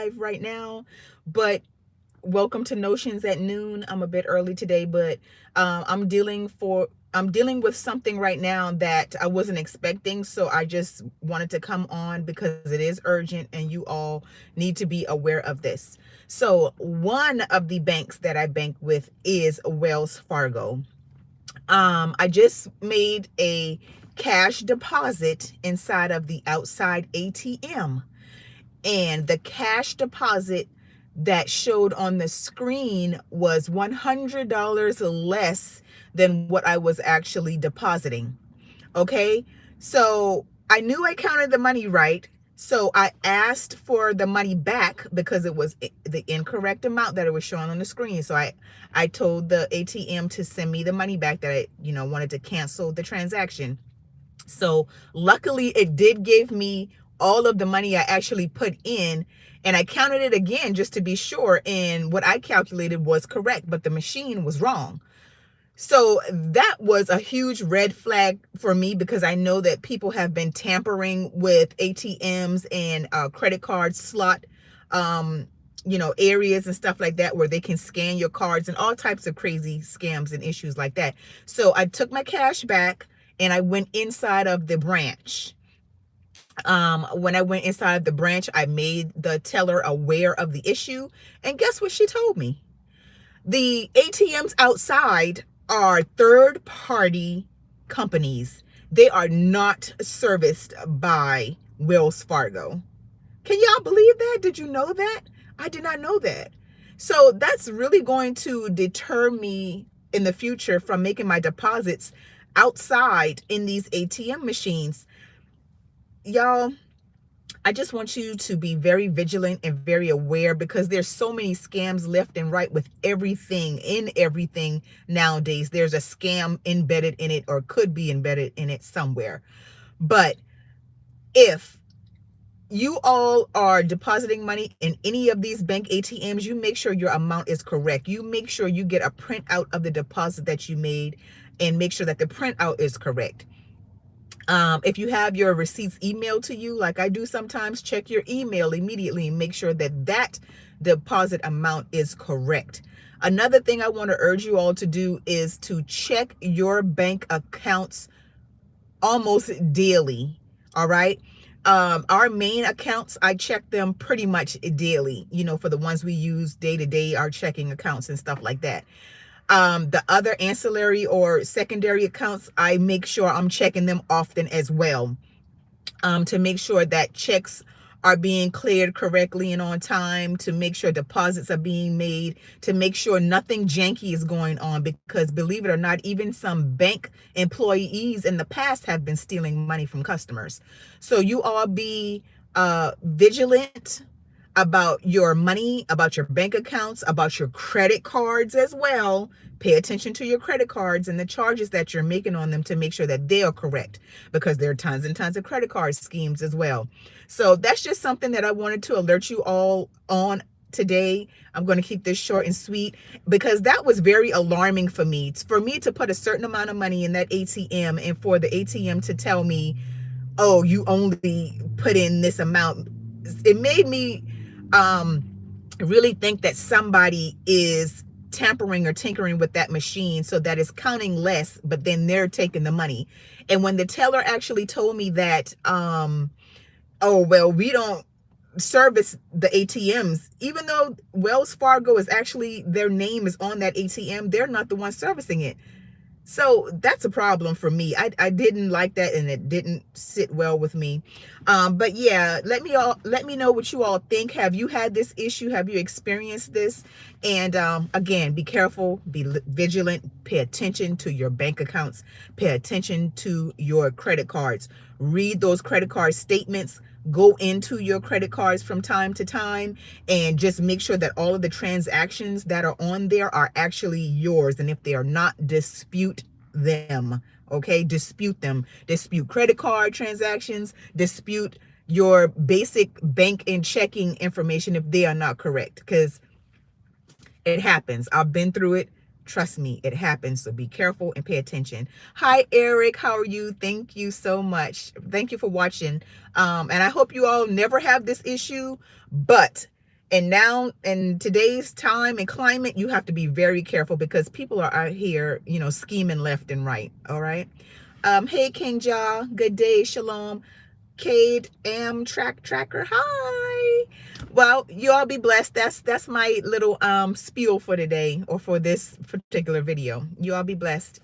live right now, but welcome to Notions at Noon. I'm a bit early today, but I'm dealing with something right now that I wasn't expecting, so I just wanted to come on because it is urgent and you all need to be aware of this. So, one of the banks that I bank with is Wells Fargo. I just made a cash deposit inside of the outside ATM, and the cash deposit that showed on the screen was $100 less than what I was actually depositing. Okay, so I knew I counted the money right. So I asked for the money back because it was the incorrect amount that it was showing on the screen. So I told the ATM to send me the money back, that I, wanted to cancel the transaction. So luckily it did give me all of the money I actually put in, and I counted it again just to be sure, and what I calculated was correct, but the machine was wrong. So that was a huge red flag for me because I know that people have been tampering with ATMs and credit card slot areas and stuff like that, where they can scan your cards and all types of crazy scams and issues like that. So I took my cash back and I went inside of the branch. When I went inside of the branch, I made the teller aware of the issue, and guess what she told me? The ATMs outside are third party companies. They are not serviced by Wells Fargo. Can y'all believe that? Did you know that? I did not know that. So that's really going to deter me in the future from making my deposits outside in these ATM machines. Y'all, I just want you to be very vigilant and very aware, because there's so many scams left and right with everything, in everything nowadays. There's a scam embedded in it, or could be embedded in it somewhere. But if you all are depositing money in any of these bank ATMs, you make sure your amount is correct. You make sure you get a printout of the deposit that you made, and make sure that the printout is correct. If you have your receipts emailed to you, like I do sometimes, check your email immediately and make sure that that deposit amount is correct. Another thing I want to urge you all to do is to check your bank accounts almost daily. All right. Our main accounts, I check them pretty much daily, for the ones we use day to day, our checking accounts and stuff like that. The other ancillary or secondary accounts, I make sure I'm checking them often as well, to make sure that checks are being cleared correctly and on time, to make sure deposits are being made, to make sure nothing janky is going on, because believe it or not, even some bank employees in the past have been stealing money from customers. So you all be vigilant about your money, about your bank accounts, about your credit cards as well. Pay attention to your credit cards and the charges that you're making on them, to make sure that they are correct, because there are tons and tons of credit card schemes as well. So that's just something that I wanted to alert you all on today. I'm going to keep this short and sweet, because that was very alarming for me. For me to put a certain amount of money in that ATM, and for the ATM to tell me, oh, you only put in this amount, it made me really think that somebody is tampering or tinkering with that machine, so that it's counting less, but then they're taking the money. And when the teller actually told me that, oh, well, we don't service the ATMs, even though Wells Fargo is actually, their name is on that ATM, they're not the one servicing it. So that's a problem for me. I didn't like that, and it didn't sit well with me. But yeah, let me know what you all think. Have you had this issue? Have you experienced this? And again, be careful, be vigilant, pay attention to your bank accounts, pay attention to your credit cards. Read those credit card statements. Go into your credit cards from time to time, and just make sure that all of the transactions that are on there are actually yours. And if they are not, dispute them. Okay, dispute them. Dispute credit card transactions, dispute your basic bank and checking information if they are not correct, because it happens. I've been through it. Trust me, it happens. So be careful and pay attention. Hi, Eric. How are you? Thank you so much. Thank you for watching. And I hope you all never have this issue. But And now in today's time and climate, you have to be very careful because people are out here, you know, scheming left and right. All right. Hey, King Ja, good day, shalom. Cade Amtrak Tracker, hi. Well, you all be blessed. That's my little spiel for today, or for this particular video. You all be blessed.